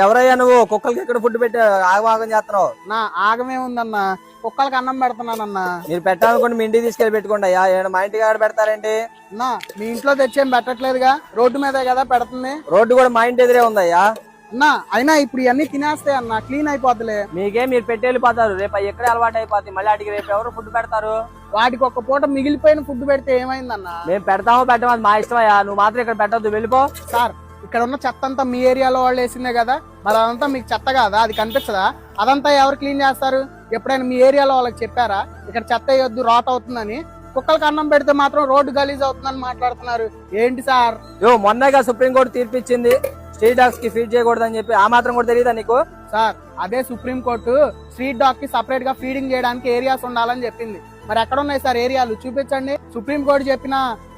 ఎవరయ్యా నువ్వు? కుక్కలకి ఎక్కడ ఫుడ్ పెట్టి ఆగమాగం చేస్తున్నావు? నా ఆగమే ఉందన్నా, కుక్కలకి అన్నం పెడుతున్నానన్నా. మీరు పెట్టాలనుకోండి మీ ఇంటికి తీసుకెళ్లి పెట్టుకోండి అయ్యా. మా ఇంటికి ఆడ పెడతారేంటి? నా మీ ఇంట్లో తెచ్చేం పెట్టట్లేదుగా, రోడ్డు మీదే కదా పెడుతుంది. రోడ్డు కూడా మా ఇంటి ఎదురే ఉందయ్యా. అన్నా అయినా ఇప్పుడు ఇవన్నీ తినేస్తాయి అన్న, క్లీన్ అయిపోద్దులే. మీకేం మీరు పెట్టి వెళ్ళిపోతారు, రేపు ఎక్కడే అలవాటు అయిపోతుంది. మళ్ళీ అడిగి రేపు ఎవరు ఫుడ్ పెడతారు? వాటికి ఒక పూట మిగిలిపోయిన ఫుడ్ పెడితే ఏమైందన్నా? మేము పెడతామో పెట్టమో అది మా ఇష్టమయ్యా. నువ్వు మాత్రం ఇక్కడ పెట్టద్దు, వెళ్ళిపో. సార్ ఇక్కడ ఉన్న చెత్త అంతా మీ ఏరియాలో వాళ్ళు వేసిందే కదా, మరి అదంతా మీకు చెత్త కాదా? అది కనిపించదా? అదంతా ఎవరు క్లీన్ చేస్తారు? ఎప్పుడైనా మీ ఏరియాలో వాళ్ళకి చెప్పారా ఇక్కడ చెత్త వేయొద్దు రాట్ అవుతుందని? కుక్కలకు అన్నం పెడితే మాత్రం రోడ్డు గలీజ్ అవుతుందని మాట్లాడుతున్నారు ఏంటి సార్? మొన్నగా సుప్రీంకోర్టు తీర్పిచ్చింది స్ట్రీట్ డాగ్స్ కి ఫీడ్ చేయకూడదని చెప్పి. ఆ మాత్రం కూడా తెలియదా నీకు? సార్ అదే సుప్రీంకోర్టు స్ట్రీట్ డాగ్ కి సపరేట్ గా ఫీడింగ్ చేయడానికి ఏరియాస్ ఉండాలని చెప్పింది. మరి ఎక్కడ ఉన్నాయి సార్ ఏరియాలు? చూపించండి. సుప్రీంకోర్టు చెప్పిన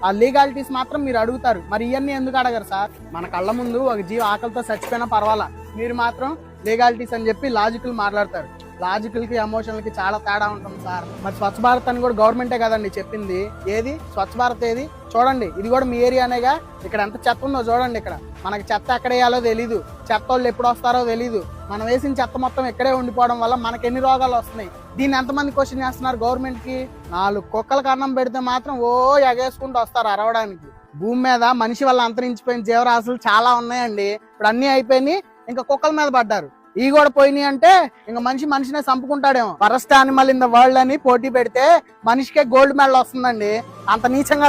ఆ లీగాలిటీస్ మాత్రం మీరు అడుగుతారు, మరి ఇవన్నీ ఎందుకు అడగరు సార్? మన కళ్ళ ముందు ఒక జీవి ఆకలితో చచ్చిపోయినా పర్వాలా, మీరు మాత్రం లీగాలిటీస్ అని చెప్పి లాజికల్ మాట్లాడతారు. లాజికల్ కి ఎమోషనల్ కి చాలా తేడా ఉంటుంది సార్. మరి స్వచ్ఛ భారత్ అని కూడా గవర్నమెంటే కదండి చెప్పింది. ఏది స్వచ్ఛ భారత్ ఏది? చూడండి, ఇది కూడా మీ ఏరియానేగా. ఇక్కడ ఎంత చెత్త ఉందో చూడండి. ఇక్కడ మనకి చెత్త ఎక్కడ వేయాలో తెలీదు, చెత్త వాళ్ళు ఎప్పుడు వస్తారో తెలీదు. మనం వేసిన చెత్త మొత్తం ఇక్కడే ఉండిపోవడం వల్ల మనకి ఎన్ని రోగాలు వస్తున్నాయి. దీన్ని ఎంతమంది క్వశ్చన్ చేస్తున్నారు గవర్నమెంట్ కి? 4 కుక్కలకు అన్నం పెడితే మాత్రం ఎగేసుకుంటూ వస్తారు అరవడానికి. భూమి మీద మనిషి వల్ల అంతరించిపోయిన జీవరాశులు చాలా ఉన్నాయండి. ఇప్పుడు అన్ని అయిపోయినాయి, ఇంకా కుక్కల మీద పడ్డారు. ఈ కూడా పోయినాయి అంటే ఇంకా మనిషినే చంపుకుంటాడేమో. Forest animal in the world అని పోటీ పెడితే మనిషికే గోల్డ్ మెడల్ వస్తుందండి. అంత నీచంగా